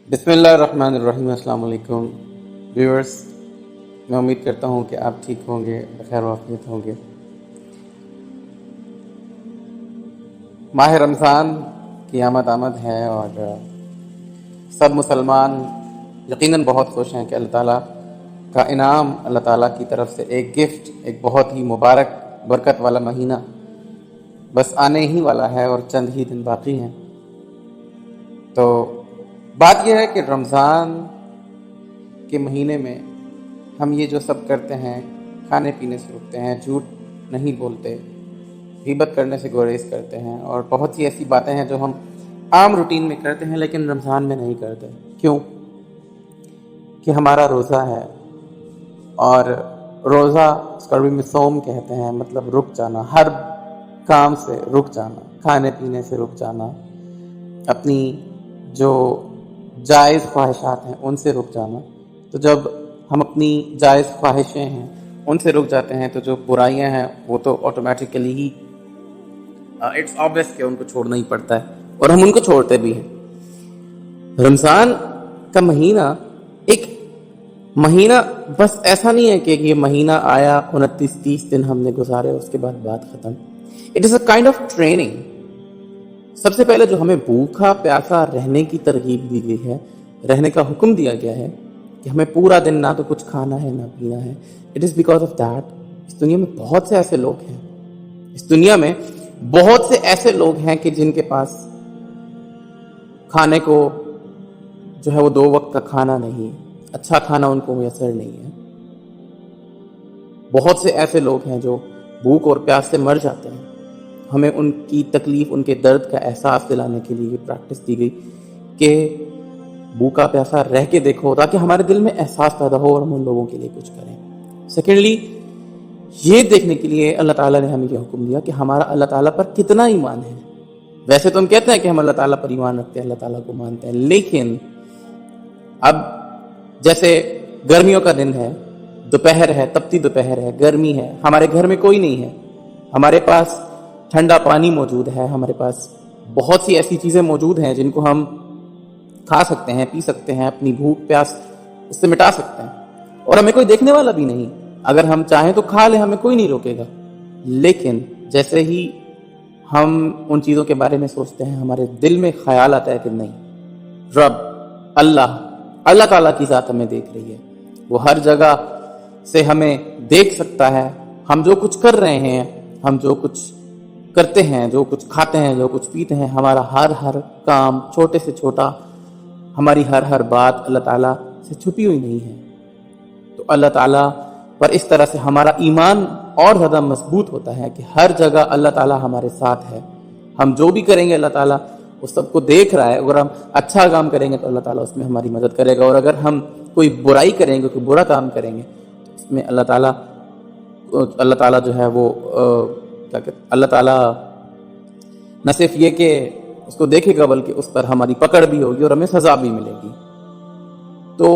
بسم اللہ الرحمن الرحیم۔ السلام علیکم ویورز، میں امید کرتا ہوں کہ آپ ٹھیک ہوں گے، بخیر وافیت ہوں گے۔ ماہ رمضان کی آمد ہے اور سب مسلمان یقیناً بہت خوش ہیں کہ اللہ تعالیٰ کا انعام، اللہ تعالیٰ کی طرف سے ایک گفٹ، ایک بہت ہی مبارک برکت والا مہینہ بس آنے ہی والا ہے اور چند ہی دن باقی ہیں۔ تو بات یہ ہے کہ رمضان کے مہینے میں ہم یہ جو سب کرتے ہیں، کھانے پینے سے رکتے ہیں، جھوٹ نہیں بولتے، غیبت کرنے سے گریز کرتے ہیں، اور بہت سی ایسی باتیں ہیں جو ہم عام روٹین میں کرتے ہیں لیکن رمضان میں نہیں کرتے۔ کیوں؟ کہ ہمارا روزہ ہے، اور روزہ اس کو عربی میں صوم کہتے ہیں، مطلب رک جانا، ہر کام سے رک جانا، کھانے پینے سے رک جانا، اپنی جو جائز خواہشات ہیں ان سے رک جانا۔ تو جب ہم اپنی جائز خواہشیں ہیں ان سے رک جاتے ہیں تو جو برائیاں ہیں وہ تو آٹومیٹیکلی ہی اٹس آبویس کہ ان کو چھوڑنا ہی پڑتا ہے، اور ہم ان کو چھوڑتے بھی ہیں۔ رمضان کا مہینہ ایک مہینہ بس ایسا نہیں ہے کہ یہ مہینہ آیا 29-30 دن ہم نے گزارے اس کے بعد بات ختم۔ It is a kind of training. سب سے پہلے جو ہمیں بھوکا پیاسا رہنے کی ترغیب دی گئی ہے، رہنے کا حکم دیا گیا ہے کہ ہمیں پورا دن نہ تو کچھ کھانا ہے نہ پینا ہے۔ It is because of that اس دنیا میں بہت سے ایسے لوگ ہیں، اس دنیا میں بہت سے ایسے لوگ ہیں کہ جن کے پاس کھانے کو جو ہے وہ 2 وقت کا کھانا نہیں، اچھا کھانا ان کو میسر نہیں ہے۔ بہت سے ایسے لوگ ہیں جو بھوک اور پیاس سے مر جاتے ہیں۔ ہمیں ان کی تکلیف، ان کے درد کا احساس دلانے کے لیے یہ پریکٹس دی گئی کہ بھوکا پیاسا رہ کے دیکھو، تاکہ ہمارے دل میں احساس پیدا ہو اور ہم ان لوگوں کے لیے کچھ کریں۔ سیکنڈلی، یہ دیکھنے کے لیے اللہ تعالیٰ نے ہمیں یہ حکم دیا کہ ہمارا اللہ تعالیٰ پر کتنا ایمان ہے۔ ویسے تو ہم کہتے ہیں کہ ہم اللہ تعالیٰ پر ایمان رکھتے ہیں، اللہ تعالیٰ کو مانتے ہیں، لیکن اب جیسے گرمیوں کا دن ہے، دوپہر ہے، تپتی دوپہر ہے، گرمی ہے، ہمارے گھر میں کوئی نہیں ہے، ہمارے پاس ٹھنڈا پانی موجود ہے، ہمارے پاس بہت سی ایسی چیزیں موجود ہیں جن کو ہم کھا سکتے ہیں، پی سکتے ہیں، اپنی بھوک پیاس اس سے مٹا سکتے ہیں، اور ہمیں کوئی دیکھنے والا بھی نہیں۔ اگر ہم چاہیں تو کھا لیں، ہمیں کوئی نہیں روکے گا۔ لیکن جیسے ہی ہم ان چیزوں کے بارے میں سوچتے ہیں، ہمارے دل میں خیال آتا ہے کہ نہیں، رب اللہ تعالیٰ کی ذات ہمیں دیکھ رہی ہے، وہ ہر جگہ سے ہمیں دیکھ سکتا ہے۔ ہم جو کچھ کر رہے ہیں، ہم جو کچھ کرتے ہیں، جو کچھ کھاتے ہیں، جو کچھ پیتے ہیں، ہمارا ہر کام، چھوٹے سے چھوٹا، ہماری ہر بات اللہ تعالیٰ سے چھپی ہوئی نہیں ہے۔ تو اللہ تعالیٰ پر اس طرح سے ہمارا ایمان اور زیادہ مضبوط ہوتا ہے کہ ہر جگہ اللہ تعالیٰ ہمارے ساتھ ہے۔ ہم جو بھی کریں گے اللہ تعالیٰ اس سب کو دیکھ رہا ہے۔ اگر ہم اچھا کام کریں گے تو اللہ تعالیٰ اس میں ہماری مدد کرے گا، اور اگر ہم کوئی برائی کریں گے، کوئی برا کام کریں گے تو اس میں اللہ تعالیٰ جو ہے وہ اللہ تعالیٰ نہ صرف یہ کہ اس کو دیکھے گا بلکہ اس پر ہماری پکڑ بھی ہوگی اور ہمیں سزا بھی ملے گی۔ تو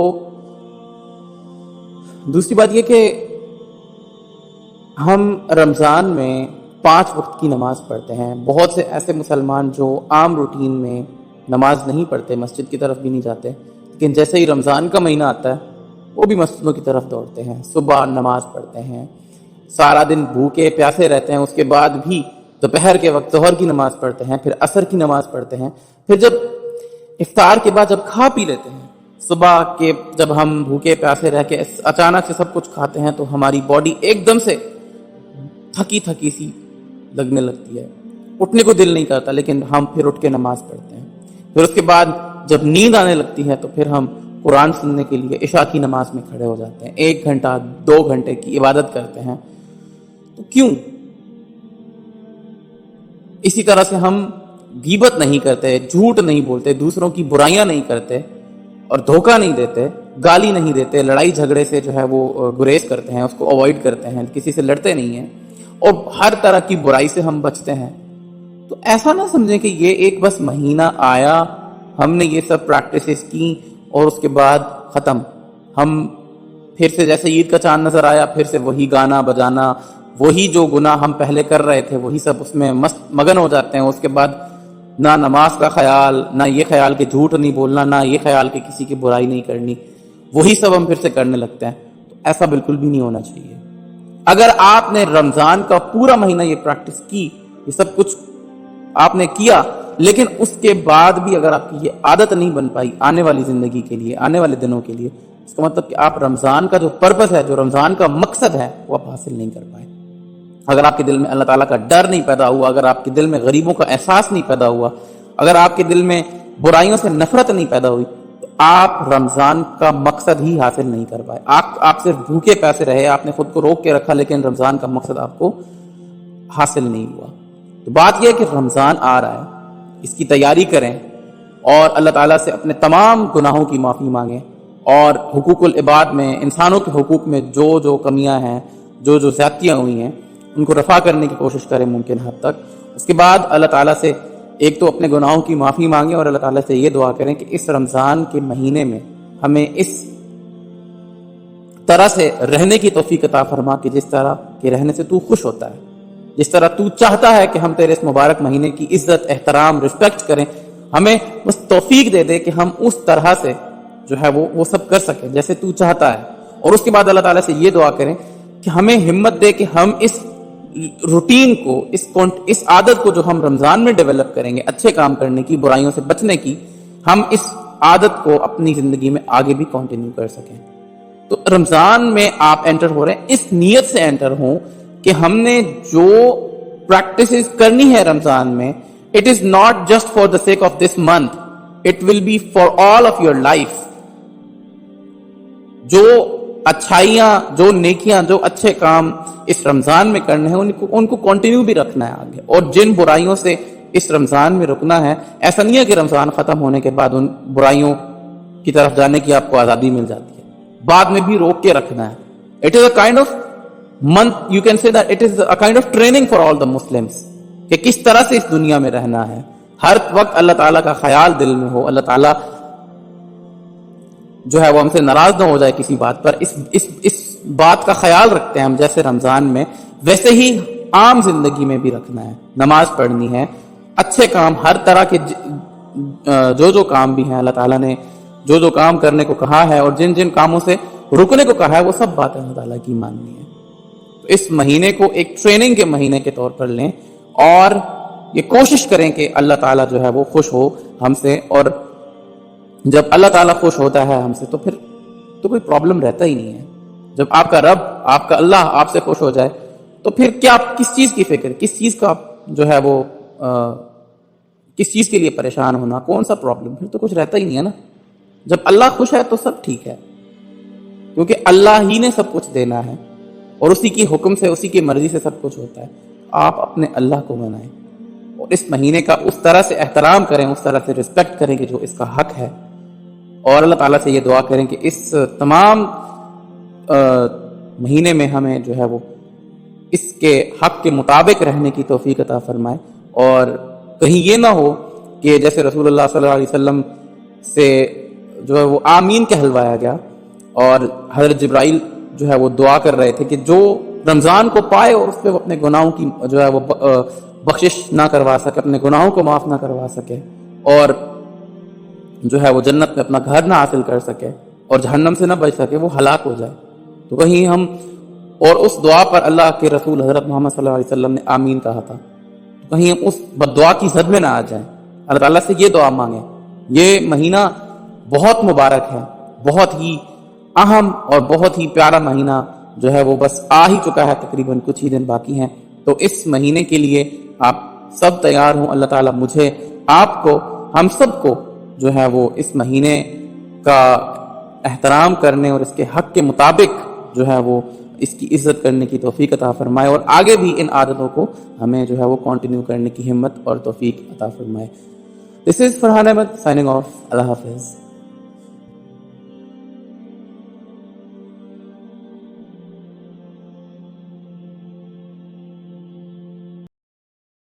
دوسری بات یہ کہ ہم رمضان میں 5 وقت کی نماز پڑھتے ہیں۔ بہت سے ایسے مسلمان جو عام روٹین میں نماز نہیں پڑھتے، مسجد کی طرف بھی نہیں جاتے، لیکن جیسے ہی رمضان کا مہینہ آتا ہے وہ بھی مسجدوں کی طرف دوڑتے ہیں، صبح نماز پڑھتے ہیں، سارا دن بھوکے پیاسے رہتے ہیں، اس کے بعد بھی دوپہر کے وقت ظہر کی نماز پڑھتے ہیں، پھر عصر کی نماز پڑھتے ہیں، پھر جب افطار کے بعد جب کھا پی لیتے ہیں، صبح کے جب ہم بھوکے پیاسے رہ کے اچانک سے سب کچھ کھاتے ہیں تو ہماری باڈی ایک دم سے تھکی سی لگنے لگتی ہے، اٹھنے کو دل نہیں کرتا، لیکن ہم پھر اٹھ کے نماز پڑھتے ہیں۔ پھر اس کے بعد جب نیند آنے لگتی ہے تو پھر ہم قرآن سننے کے لیے عشاء کی نماز میں کھڑے ہو جاتے ہیں، 1 گھنٹہ 2 گھنٹے کی عبادت کرتے ہیں۔ تو کیوں؟ اسی طرح سے ہم غیبت نہیں کرتے، جھوٹ نہیں بولتے، دوسروں کی برائیاں نہیں کرتے اور دھوکہ نہیں دیتے، گالی نہیں دیتے، لڑائی جھگڑے سے جو ہے وہ گریز کرتے ہیں، اس کو اوائڈ کرتے ہیں، کسی سے لڑتے نہیں ہیں، اور ہر طرح کی برائی سے ہم بچتے ہیں۔ تو ایسا نہ سمجھیں کہ یہ ایک بس مہینہ آیا، ہم نے یہ سب پریکٹسز کی اور اس کے بعد ختم، ہم پھر سے جیسے عید کا چاند نظر آیا پھر سے وہی گانا بجانا، وہی جو گناہ ہم پہلے کر رہے تھے وہی سب اس میں مست مگن ہو جاتے ہیں، اس کے بعد نہ نماز کا خیال، نہ یہ خیال کہ جھوٹ نہیں بولنا، نہ یہ خیال کہ کسی کی برائی نہیں کرنی، وہی سب ہم پھر سے کرنے لگتے ہیں. تو ایسا بالکل بھی نہیں ہونا چاہیے. اگر آپ نے رمضان کا پورا مہینہ یہ پریکٹس کی، یہ سب کچھ آپ نے کیا، لیکن اس کے بعد بھی اگر آپ کی یہ عادت نہیں بن پائی آنے والی زندگی کے لیے، آنے والے دنوں کے لیے، اس کا مطلب کہ آپ رمضان کا جو پرپس ہے، جو رمضان کا مقصد ہے، وہ آپ حاصل نہیں کر پائے. اگر آپ کے دل میں اللہ تعالیٰ کا ڈر نہیں پیدا ہوا، اگر آپ کے دل میں غریبوں کا احساس نہیں پیدا ہوا، اگر آپ کے دل میں برائیوں سے نفرت نہیں پیدا ہوئی، تو آپ رمضان کا مقصد ہی حاصل نہیں کر پائے. آپ صرف بھوکے پیسے رہے، آپ نے خود کو روک کے رکھا، لیکن رمضان کا مقصد آپ کو حاصل نہیں ہوا. تو بات یہ ہے کہ رمضان آ رہا ہے، اس کی تیاری کریں اور اللہ تعالیٰ سے اپنے تمام گناہوں کی معافی مانگیں، اور حقوق العباد میں، انسانوں کے حقوق میں جو کمیاں ہیں، جو زیادتیاں ہوئی ہیں، ان کو رفع کرنے کی کوشش کریں ممکن حد تک. اس کے بعد اللہ تعالیٰ سے ایک تو اپنے گناہوں کی معافی مانگیں، اور اللہ تعالیٰ سے یہ دعا کریں کہ اس رمضان کے مہینے میں ہمیں اس طرح سے رہنے کی توفیق عطا فرما کہ جس طرح کے رہنے سے تو خوش ہوتا ہے، جس طرح تو چاہتا ہے کہ ہم تیرے اس مبارک مہینے کی عزت، احترام، رسپیکٹ کریں. ہمیں بس توفیق دے دے کہ ہم اس طرح سے جو ہے وہ سب کر سکیں جیسے تو چاہتا ہے. اور اس کے بعد اللہ تعالیٰ سے یہ دعا کریں کہ ہمیں ہمت دے کہ ہم اس روٹین کو، اس عادت کو جو ہم رمضان میں ڈیولپ کریں گے، اچھے کام کرنے کی، برائیوں سے بچنے کی، ہم اس عادت کو اپنی زندگی میں آگے بھی کنٹینیو کر سکیں. تو رمضان میں آپ انٹر ہو رہے ہیں، اس نیت سے انٹر ہوں کہ ہم نے جو پریکٹسز کرنی ہے رمضان میں، it is not just for the sake of this month, it will be for all of your life. جو اچھائیاں، جو نیکیاں، جو اچھے کام اس رمضان میں کرنے ہیں، ان کو کنٹینیو بھی رکھنا ہے آگے. اور جن برائیوں سے اس رمضان میں رکنا ہے، ایسا نہیں ہے کہ رمضان ختم ہونے کے بعد ان برائیوں کی طرف جانے کی آپ کو آزادی مل جاتی ہے، بعد میں بھی روک کے رکھنا ہے. It is a kind of month, you can say that it is a kind of training for all the Muslims کہ کس طرح سے اس دنیا میں رہنا ہے. ہر وقت اللہ تعالیٰ کا خیال دل میں ہو، اللہ تعالیٰ جو ہے وہ ہم سے ناراض نہ ہو جائے کسی بات پر. اس بات کا خیال رکھتے ہیں ہم، جیسے رمضان میں، ویسے ہی عام زندگی میں بھی رکھنا ہے. نماز پڑھنی ہے، اچھے کام، ہر طرح کے جو کام بھی ہیں اللہ تعالیٰ نے جو کام کرنے کو کہا ہے اور جن کاموں سے رکنے کو کہا ہے، وہ سب باتیں اللہ تعالیٰ کی ماننی ہے. اس مہینے کو ایک ٹریننگ کے مہینے کے طور پر لیں اور یہ کوشش کریں کہ اللہ تعالیٰ جو ہے وہ خوش ہو ہم سے. اور جب اللہ تعالیٰ خوش ہوتا ہے ہم سے تو پھر تو کوئی پرابلم رہتا ہی نہیں ہے. جب آپ کا رب، آپ کا اللہ آپ سے خوش ہو جائے تو پھر کیا آپ کس چیز کی فکر، کس چیز کا جو ہے وہ کس چیز کے لیے پریشان ہونا، کون سا پرابلم، پھر تو کچھ رہتا ہی نہیں ہے نا. جب اللہ خوش ہے تو سب ٹھیک ہے، کیونکہ اللہ ہی نے سب کچھ دینا ہے اور اسی کی حکم سے، اسی کی مرضی سے سب کچھ ہوتا ہے. آپ اپنے اللہ کو منائیں اور اس مہینے کا اس طرح سے احترام کریں، اس طرح سے رسپیکٹ کریں کہ جو اس کا حق ہے. اور اللہ تعالیٰ سے یہ دعا کریں کہ اس تمام مہینے میں ہمیں جو ہے وہ اس کے حق کے مطابق رہنے کی توفیق عطا فرمائے. اور کہیں یہ نہ ہو کہ جیسے رسول اللہ صلی اللہ علیہ وسلم سے جو ہے وہ آمین کہلوایا گیا اور حضرت جبرائیل جو ہے وہ دعا کر رہے تھے کہ جو رمضان کو پائے اور اس پہ وہ اپنے گناہوں کی جو ہے وہ بخشش نہ کروا سکے، اپنے گناہوں کو معاف نہ کروا سکے، اور جو ہے وہ جنت میں اپنا گھر نہ حاصل کر سکے اور جہنم سے نہ بچ سکے، وہ ہلاک ہو جائے. تو کہیں ہم اور اس دعا پر اللہ کے رسول حضرت محمد صلی اللہ علیہ وسلم نے آمین کہا تھا، تو کہیں ہم اس بددعا کی زد میں نہ آ جائیں. اللہ تعالیٰ سے یہ دعا مانگیں. یہ مہینہ بہت مبارک ہے، بہت ہی اہم اور بہت ہی پیارا مہینہ جو ہے وہ بس آ ہی چکا ہے، تقریباً کچھ ہی دن باقی ہیں. تو اس مہینے کے لیے آپ سب تیار ہوں. اللہ تعالیٰ مجھے، آپ کو، ہم سب کو جو ہے وہ اس مہینے کا احترام کرنے اور اس کے حق کے مطابق جو ہے وہ اس کی عزت کرنے کی توفیق عطا فرمائے، اور آگے بھی ان عادتوں کو ہمیں جو ہے وہ کنٹینیو کرنے کی ہمت اور توفیق عطا فرمائے. This is Farhan Ahmed signing off. Allah Hafiz.